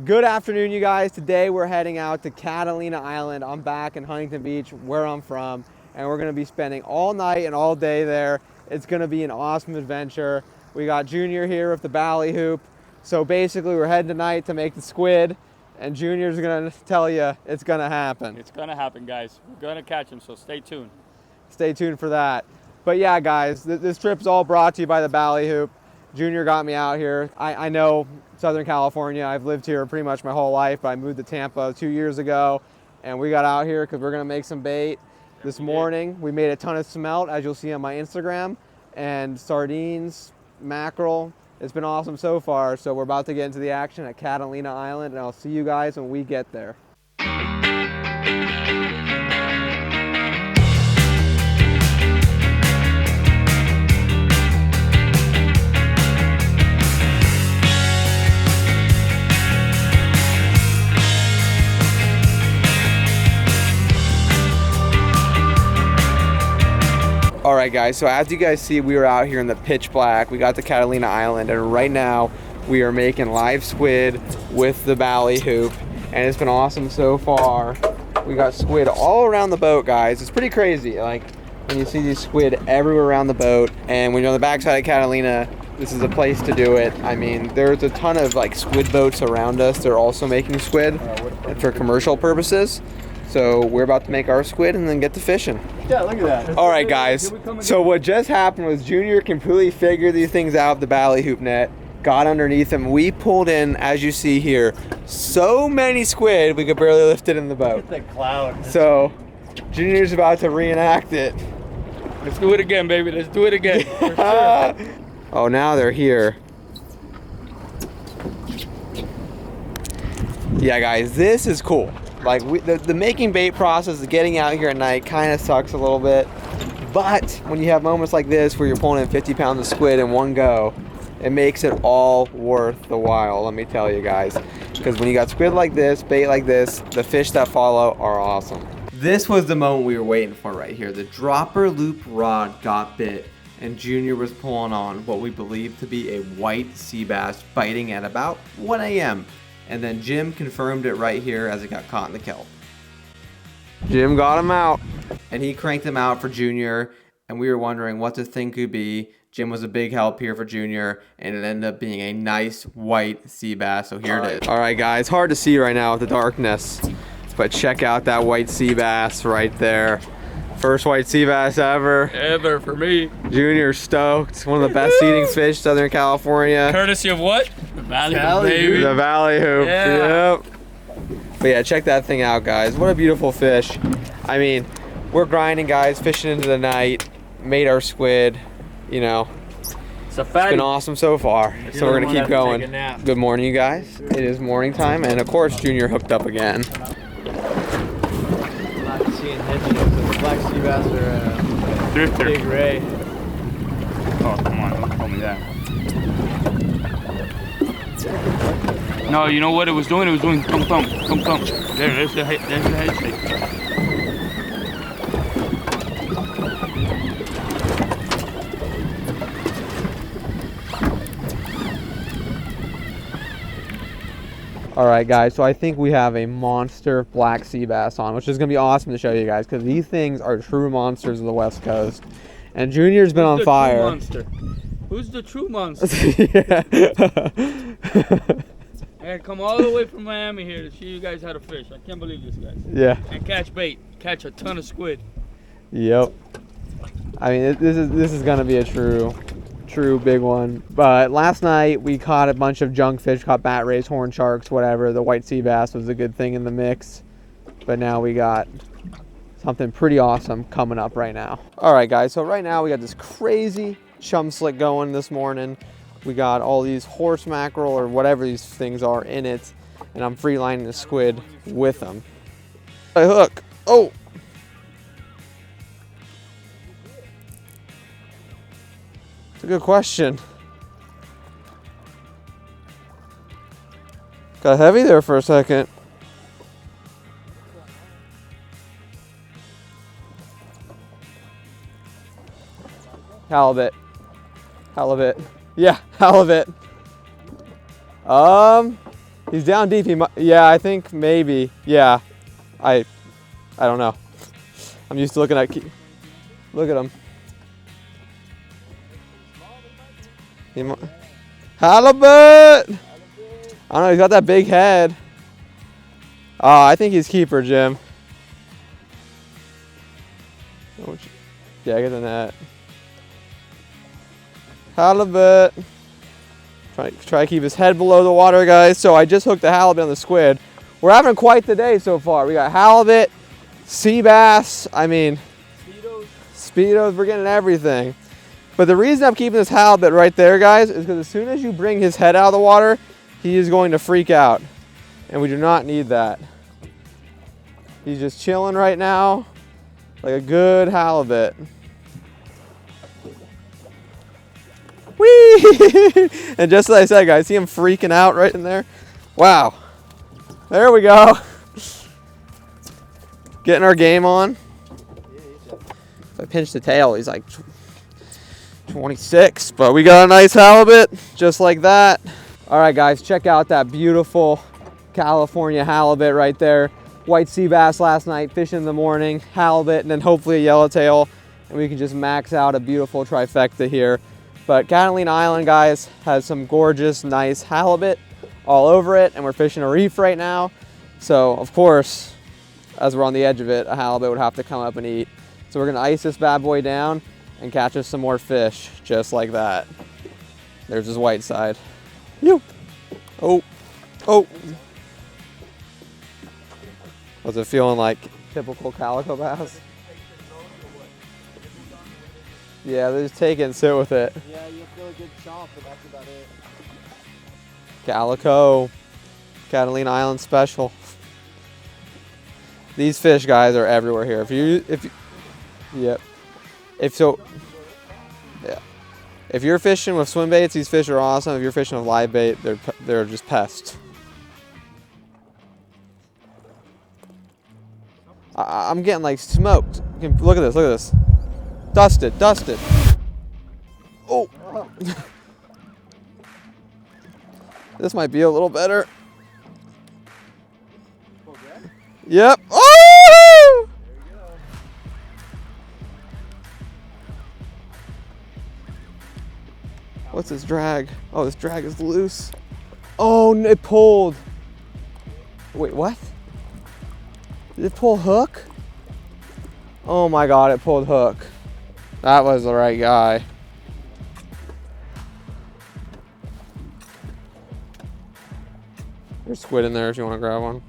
Good afternoon, you guys. Today we're heading out to Catalina Island. I'm back in Huntington Beach, where I'm from, and we're going to be spending all night and all day there. It's going to be an awesome adventure. We got Junior here with the bally hoop. So basically we're heading tonight to make the squid, and Junior's going to tell you it's going to happen. It's going to happen, guys. We're going to catch him, so stay tuned. Stay tuned for that. But yeah, guys, this trip's all brought to you by the bally hoop. Junior got me out here. I know Southern California. I've lived here pretty much my whole life, but I moved to Tampa 2 years ago, and we got out here because we're gonna make some bait. This morning, we made a ton of smelt, as you'll see on my Instagram, and sardines, mackerel. It's been awesome so far, so we're about to get into the action at Catalina Island, and I'll see you guys when we get there. All right, guys, so as you guys see, we were out here in the pitch black. We got to Catalina Island, and right now we are making live squid with the bally hoop, and it's been awesome so far. We got squid all around the boat, guys. It's pretty crazy, like when you see these squid everywhere around the boat. And when you're on the backside of Catalina, this is a place to do it. I mean, there's a ton of like squid boats around us. They're also making squid for commercial purposes. So we're about to make our squid and then get to fishing. Yeah, look at that. All right, guys. So what just happened was Junior completely figured these things out with the bally hoop net, got underneath him. We pulled in, as you see here, so many squid we could barely lift it in the boat. Look at the cloud. So Junior's about to reenact it. Let's do it again, baby. Let's do it again. For sure. Oh, now they're here. Yeah, guys, this is cool. Like the making bait process, the getting out here at night kind of sucks a little bit, but when you have moments like this where you're pulling in 50 pounds of squid in one go, it makes it all worth the while, let me tell you guys. Because when you got squid like this, bait like this, the fish that follow are awesome. This was the moment we were waiting for right here. The dropper loop rod got bit, and Junior was pulling on what we believe to be a white sea bass biting at about 1 a.m. And then Jim confirmed it right here as it got caught in the kelp. Jim got him out. And he cranked him out for Junior. And we were wondering what this thing could be. Jim was a big help here for Junior. And it ended up being a nice white sea bass. So here it is. All right, guys. Hard to see right now with the darkness. But check out that white sea bass right there. First white sea bass ever. Ever for me. Junior's stoked. One of the best eating fish, Southern California. Courtesy of what? The bally hoop, baby. The bally hoop. Yeah. Yep. But yeah, check that thing out, guys. What a beautiful fish. I mean, we're grinding, guys, fishing into the night. Made our squid. You know, It's a fatty. it's been awesome so far. So we're gonna keep going. Good morning, you guys. It is morning time, and of course, Junior hooked up again. Not seeing hedges. Black sea bass or Drifter. big ray. Oh, come on. Don't tell me that. No, you know what it was doing? It was doing thump, thump, thump, thump. There's the head shake. All right, guys, so I think we have a monster black sea bass on, which is going to be awesome to show you guys because these things are true monsters of the West Coast. And Junior's been on fire. Who's the true monster? Yeah. I had to come all the way from Miami here to show you guys how to fish. I can't believe this, guys. Yeah. And catch bait. Catch a ton of squid. Yep. I mean, this is going to be a true big one. But last night we caught a bunch of junk fish, caught bat rays, horn sharks, whatever. The white sea bass was a good thing in the mix. But now we got something pretty awesome coming up right now. All right, guys, so right now we got this crazy chum slick going this morning. We got all these horse mackerel or whatever these things are in it, and I'm free lining the squid with them. A hook. Oh. It's a good question. Got heavy there for a second. Halibut. Halibut. Yeah, halibut. He's down deep. Yeah, I think maybe. Yeah, I don't know. I'm used to looking at. Look at him. Halibut! I don't know. He's got that big head. Oh, I think he's keeper, Jim. Yeah, get the net. Halibut. Try to keep his head below the water, guys. So I just hooked the halibut on the squid. We're having quite the day so far. We got halibut, sea bass. I mean, speedos. We're getting everything. But the reason I'm keeping this halibut right there, guys, is because as soon as you bring his head out of the water, he is going to freak out. And we do not need that. He's just chilling right now like a good halibut. Whee! And just as I said, guys, see him freaking out right in there? Wow. There we go. Getting our game on. If I pinch the tail, he's like 26, but we got a nice halibut just like that. All right, guys, check out that beautiful California halibut right there. White sea bass last night, fish in the morning, halibut, and then hopefully a yellowtail, and we can just max out a beautiful trifecta here. But Catalina Island, guys, has some gorgeous, nice halibut all over it, and we're fishing a reef right now. So, of course, as we're on the edge of it, a halibut would have to come up and eat. So we're gonna ice this bad boy down and catch us some more fish, just like that. There's his white side. You. Oh, oh. Was it feeling like typical calico bass? Yeah, they're just take it and sit with it. Yeah, you'll feel a good chomp, but that's about it. Calico, Catalina Island special. These fish, guys, are everywhere here. Yep. If you're fishing with swim baits, these fish are awesome. If you're fishing with live bait, they're just pests. I'm getting like smoked. Look at this. Look at this. Dusted. Dusted. Oh. This might be a little better. Yep. Oh! What's this drag? Oh, this drag is loose. Oh, it pulled. Wait, what? Did it pull hook? Oh my God, it pulled hook. That was the right guy. There's squid in there if you want to grab one.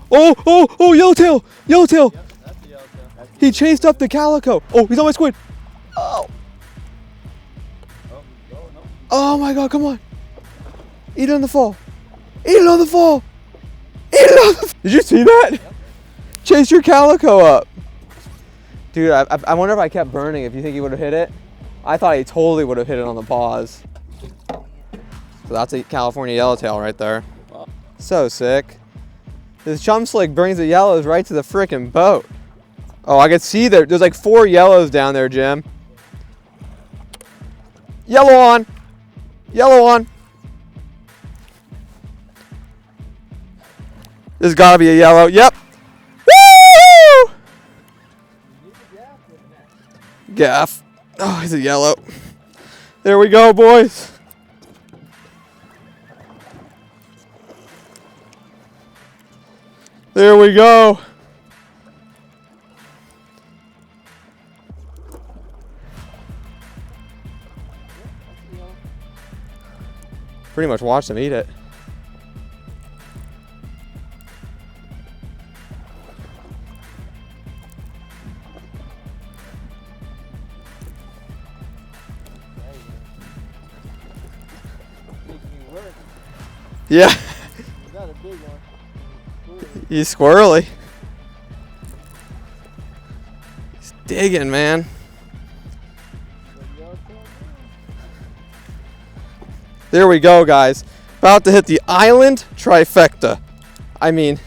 Oh, yellowtail! Yellowtail! Yep, that's the yellowtail. He chased up the calico. Oh, he's on my squid. Oh. Oh my God, come on. Eat it on the fall. Eat it on the fall. Eat it on the fall. Did you see that? Yep. Chase your calico up. Dude, I wonder if I kept burning, if you think he would have hit it. I thought he totally would have hit it on the pause. So that's a California yellowtail right there. Wow. So sick. This chum slick brings the yellows right to the frickin' boat. Oh, I can see there's like 4 yellows down there, Jim. Yellow on. Yellow on. There's gotta be a yellow. Yep. Woo! Gaff. Oh, he's a yellow. There we go, boys. There we go. Pretty much watched them eat it. Yeah. Got a big one. He's squirrely. He's digging, man. There we go, guys. About to hit the island trifecta. I mean,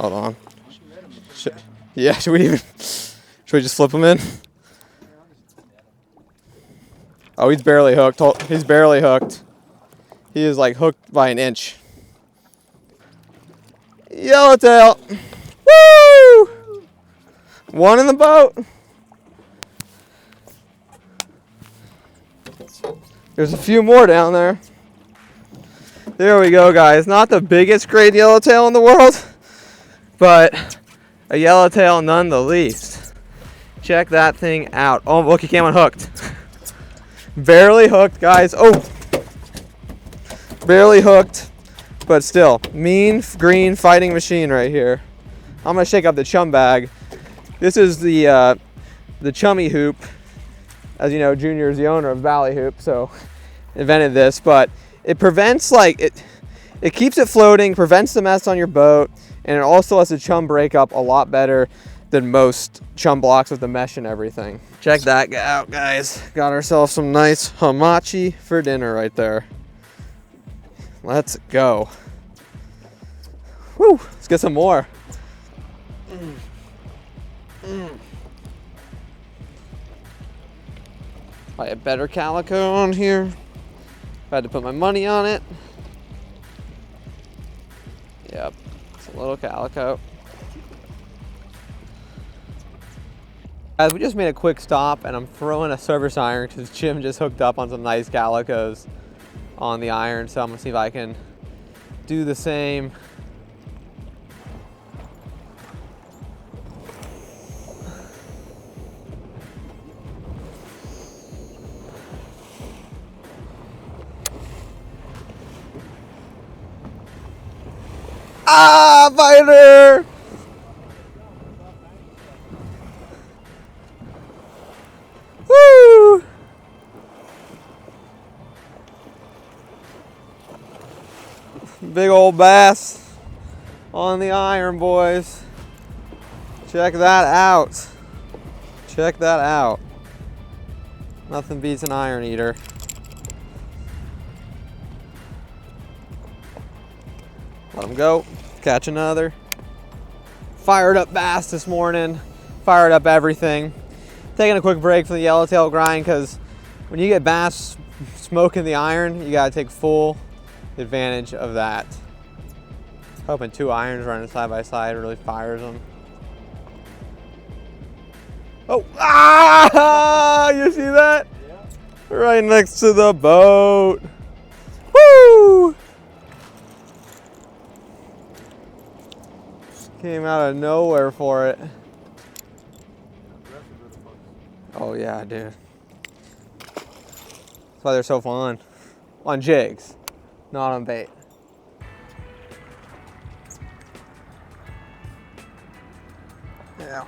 Hold on. Yeah, should we just flip him in? Oh, he's barely hooked. He's barely hooked. He is like hooked by an inch. Yellowtail. Woo! One in the boat. There's a few more down there. There we go, guys. Not the biggest great yellowtail in the world, but a yellowtail none the least. Check that thing out. Oh, look, he came unhooked. Barely hooked, guys. Oh, barely hooked, but still, mean green fighting machine right here. I'm gonna shake up the chum bag. This is the chummy hoop. As you know, Junior is the owner of Bally Hoop, so invented this, but it prevents it keeps it floating, prevents the mess on your boat, and it also lets the chum break up a lot better than most chum blocks with the mesh and everything. Check that out, guys. Got ourselves some nice hamachi for dinner right there. Let's go. Woo, let's get some more. Buy a better calico on here. I had to put my money on it. Yep, it's a little calico. Guys, we just made a quick stop and I'm throwing a service iron because Jim just hooked up on some nice calicos on the iron, so I'm gonna see if I can do the same. Ah, fighter! Woo! Big old bass on the iron, boys. Check that out. Check that out. Nothing beats an iron eater. Let them go. Catch another. Fired up bass this morning. Fired up everything. Taking a quick break from the yellowtail grind because when you get bass smoking the iron, you gotta take full advantage of that. Hoping two irons running side by side really fires them. Oh, ah! You see that? Yeah. Right next to the boat. Woo! Came out of nowhere for it. Oh yeah, dude. That's why they're so fun. On jigs, not on bait. Yeah.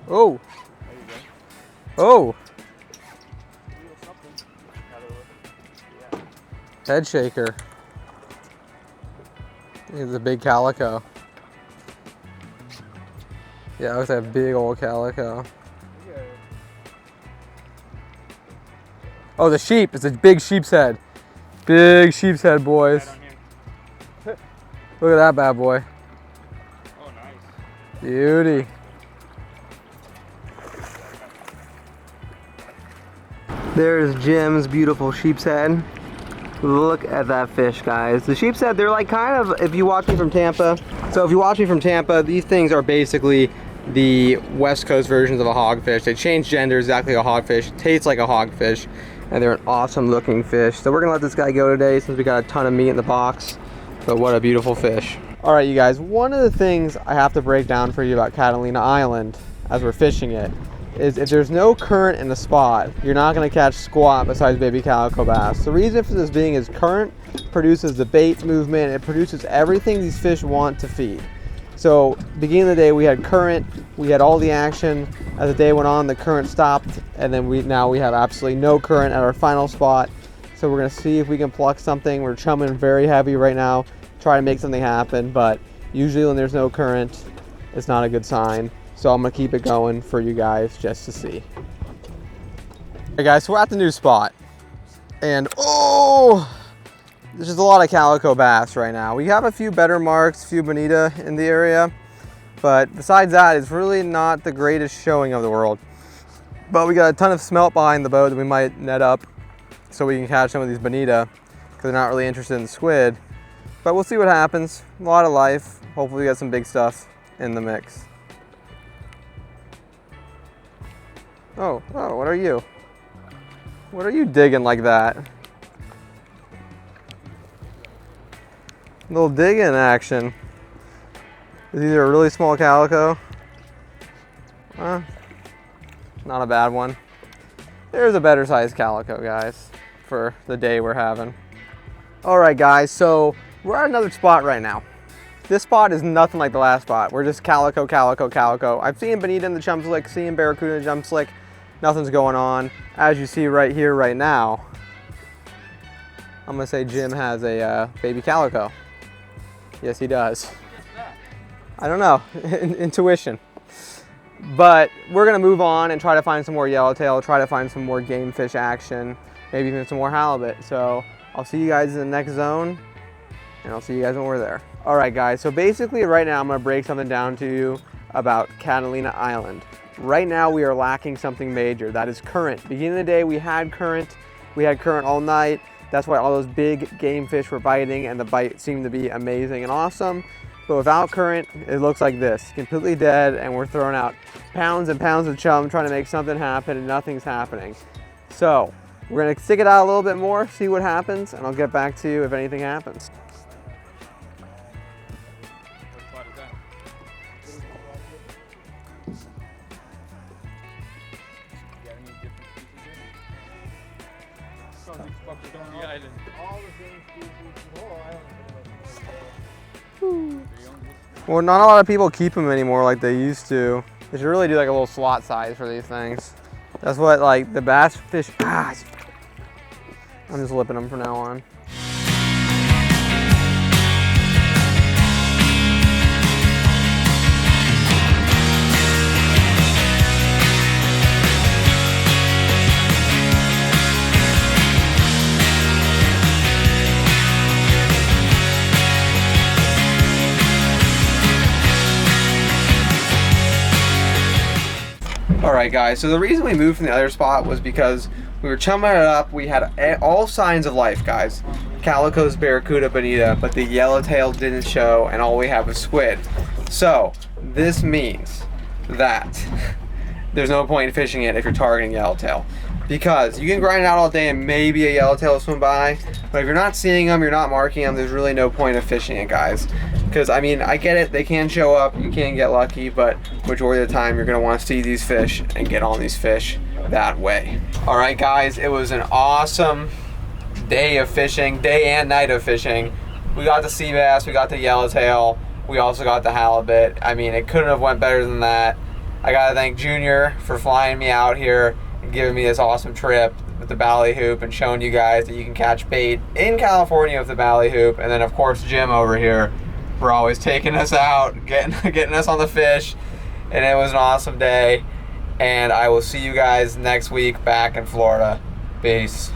Oh. Oh. Head shaker. It's a big calico. Yeah, it looks like a big old calico. Oh, the sheep. It's a big sheep's head. Big sheep's head, boys. Look at that bad boy. Oh, nice. Beauty. There's Jim's beautiful sheep's head. Look at that fish, guys. The sheep's head, they're like kind of, if you watch me from Tampa. So if you watch me from Tampa, these things are basically the West Coast versions of a hogfish. They change gender exactly like a hogfish, taste like a hogfish, and they're an awesome looking fish. So we're gonna let this guy go today since we got a ton of meat in the box. But what a beautiful fish. All right, you guys, one of the things I have to break down for you about Catalina Island as we're fishing it is if there's no current in the spot, you're not gonna catch squat besides baby calico bass. The reason for this being is current produces the bait movement, it produces everything these fish want to feed. So beginning of the day we had current, we had all the action. As the day went on, the current stopped, and then now we have absolutely no current at our final spot. So we're gonna see if we can pluck something. We're chumming very heavy right now, try to make something happen, but usually when there's no current, it's not a good sign. So I'm gonna keep it going for you guys just to see. Hey guys, so we're at the new spot. And oh, there's just a lot of calico bass right now. We have a few better marks, a few bonita in the area, but besides that, it's really not the greatest showing of the world. But we got a ton of smelt behind the boat that we might net up so we can catch some of these bonita, because they're not really interested in squid. But we'll see what happens. A lot of life. Hopefully we got some big stuff in the mix. Oh, what are you? What are you digging like that? Little digging action. Is either a really small calico. Not a bad one. There's a better sized calico, guys, for the day we're having. All right, guys, so we're at another spot right now. This spot is nothing like the last spot. We're just calico, calico, calico. I've seen bonita in the chum slick, seeing barracuda in the chum slick. Nothing's going on. As you see right here, right now, I'm gonna say Jim has a baby calico. Yes, he does. I don't know, intuition. But we're gonna move on and try to find some more yellowtail, try to find some more game fish action, maybe even some more halibut. So I'll see you guys in the next zone, and I'll see you guys when we're there. All right, guys, so basically right now I'm gonna break something down to you about Catalina Island. Right now we are lacking something major, that is current. Beginning of the day we had current all night. That's why all those big game fish were biting and the bite seemed to be amazing and awesome. But without current, it looks like this, completely dead, and we're throwing out pounds and pounds of chum trying to make something happen, and nothing's happening. So we're gonna stick it out a little bit more, see what happens, and I'll get back to you if anything happens. Well, not a lot of people keep them anymore like they used to. They should really do like a little slot size for these things. That's what like the bass fish, I'm just lipping them from now on. All right, guys, so the reason we moved from the other spot was because we were chumming it up. We had all signs of life, guys. Calicos, barracuda, bonita, but the yellowtail didn't show, and all we have was squid. So this means that there's no point in fishing it if you're targeting yellowtail, because you can grind it out all day and maybe a yellowtail will swim by, but if you're not seeing them, you're not marking them, there's really no point of fishing it, guys. Because I mean, I get it, they can show up, you can get lucky, but majority of the time you're gonna want to see these fish and get on these fish that way. All right, guys, it was an awesome day of fishing, day and night of fishing. We got the sea bass, we got the yellowtail, we also got the halibut. I mean, it couldn't have went better than that. I gotta thank Junior for flying me out here and giving me this awesome trip with the bally hoop and showing you guys that you can catch bait in California with the bally hoop. And then of course Jim over here for always taking us out, getting us on the fish, and it was an awesome day. And I will see you guys next week back in Florida. Peace.